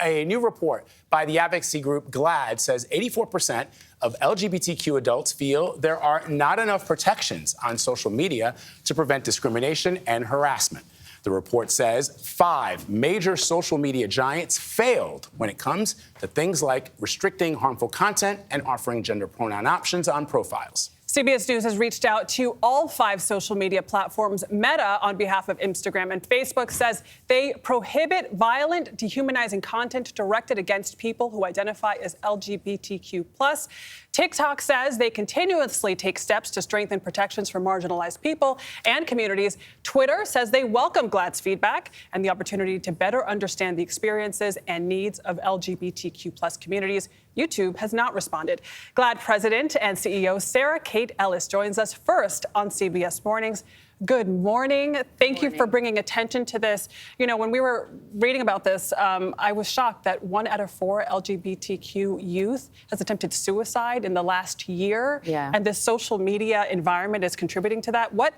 a new report by the advocacy group GLAAD says 84% of LGBTQ adults feel there are not enough protections on social media to prevent discrimination and harassment. The report says 5 major social media giants failed when it comes to things like restricting harmful content and offering gender pronoun options on profiles. CBS News has reached out to all 5 social media platforms. Meta, on behalf of Instagram and Facebook, says they prohibit violent, dehumanizing content directed against people who identify as LGBTQ+. TikTok says they continuously take steps to strengthen protections for marginalized people and communities. Twitter says they welcome GLAAD's feedback and the opportunity to better understand the experiences and needs of LGBTQ+ communities. YouTube has not responded. GLAAD President and CEO Sarah Kate Ellis joins us first on CBS Mornings. Good morning. Thank you for bringing attention to this. You know, when we were reading about this, I was shocked that 1 out of 4 LGBTQ youth has attempted suicide in the last year. Yeah. And this social media environment is contributing to that. What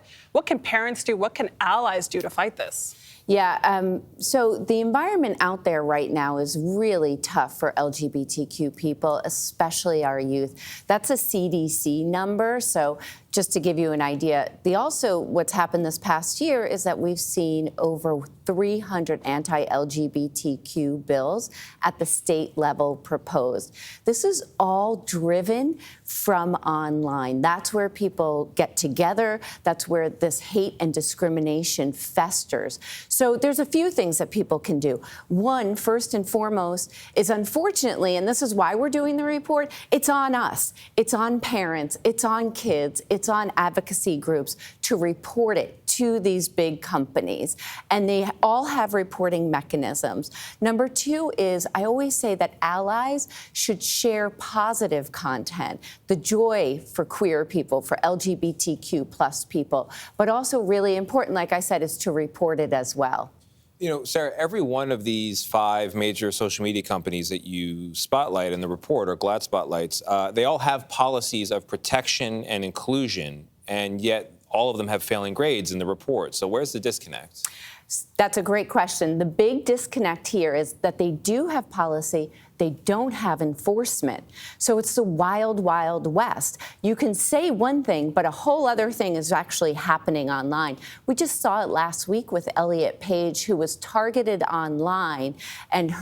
can parents do? What can allies do to fight this? Yeah, so the environment out there right now is really tough for LGBTQ people, especially our youth. That's a CDC number, so just to give you an idea. What's happened this past year is that we've seen over 300 anti-LGBTQ bills at the state level proposed. This is all driven from online. That's where people get together. That's where this hate and discrimination festers. So there's a few things that people can do. One, first and foremost, is unfortunately, and this is why we're doing the report, it's on us. It's on parents. It's on kids. It's on advocacy groups to report it to these big companies. And they all have reporting mechanisms. Number 2 is, I always say that allies should share positive content, the joy for queer people, for LGBTQ plus people, but also really important, like I said, is to report it as well. You know, Sarah, every one of these 5 major social media companies that you spotlight in the report, or GLAAD spotlights, they all have policies of protection and inclusion, and yet all of them have failing grades in the report. So where's the disconnect? That's a great question. The big disconnect here is that they do have policy, they don't have enforcement. So it's the wild, wild west. You can say one thing, but a whole other thing is actually happening online. We just saw it last week with Elliot Page, who was targeted online, and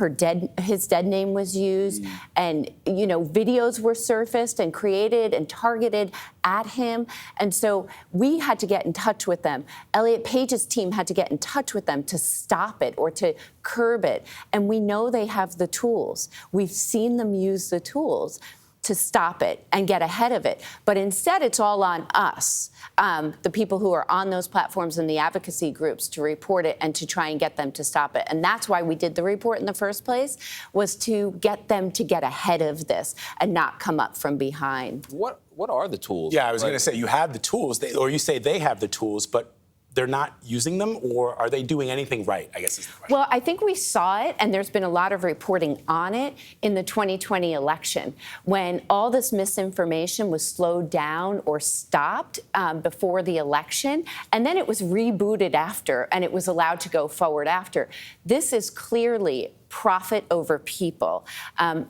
his dead name was used, and videos were surfaced and created and targeted at him. And so we had to get in touch with them. Elliot Page's team had to get in touch with them to stop it or to curb it. And we know they have the tools. We've seen them use the tools to stop it and get ahead of it. But instead, it's all on us, the people who are on those platforms and the advocacy groups, to report it and to try and get them to stop it. And that's why we did the report in the first place, was to get them to get ahead of this and not come up from behind. What are the tools? Yeah, I was going to say, you have the tools, or you say they have the tools, but they're not using them, or are they doing anything right, I guess is the question. Well, I think we saw it, and there's been a lot of reporting on it in the 2020 election, when all this misinformation was slowed down or stopped before the election, and then it was rebooted after, and it was allowed to go forward after. This is clearly profit over people.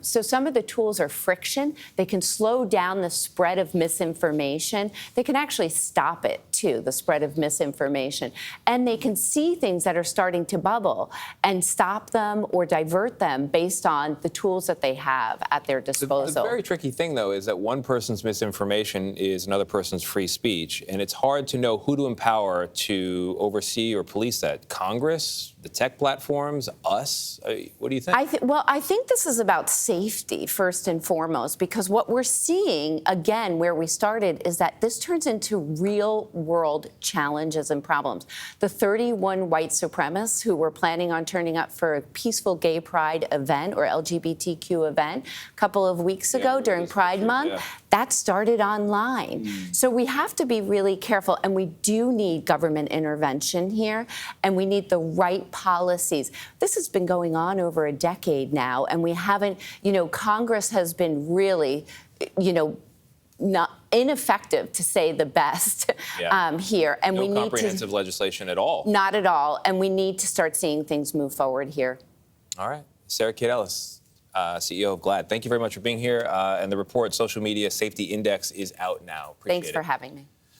So some of the tools are friction. They can slow down the spread of misinformation. They can actually stop it, too, the spread of misinformation. And they can see things that are starting to bubble and stop them or divert them based on the tools that they have at their disposal. The very tricky thing, though, is that one person's misinformation is another person's free speech. And it's hard to know who to empower to oversee or police that. Congress? The tech platforms? Us? What do you think? I think this is about safety, first and foremost, because what we're seeing, again, where we started, is that this turns into real-world challenges and problems. The 31 white supremacists who were planning on turning up for a peaceful gay pride event or LGBTQ event a couple of weeks ago during Pride Month, that started online. So we have to be really careful, and we do need government intervention here, and we need the right policies. This has been going on over a decade now, and we haven't, Congress has been really, not ineffective, to say the best, here. And we need comprehensive legislation at all. Not at all. And we need to start seeing things move forward here. All right. Sarah Kate Ellis, CEO of GLAAD. Thank you very much for being here. And the report, Social Media Safety Index, is out now. Appreciate Thanks for having me.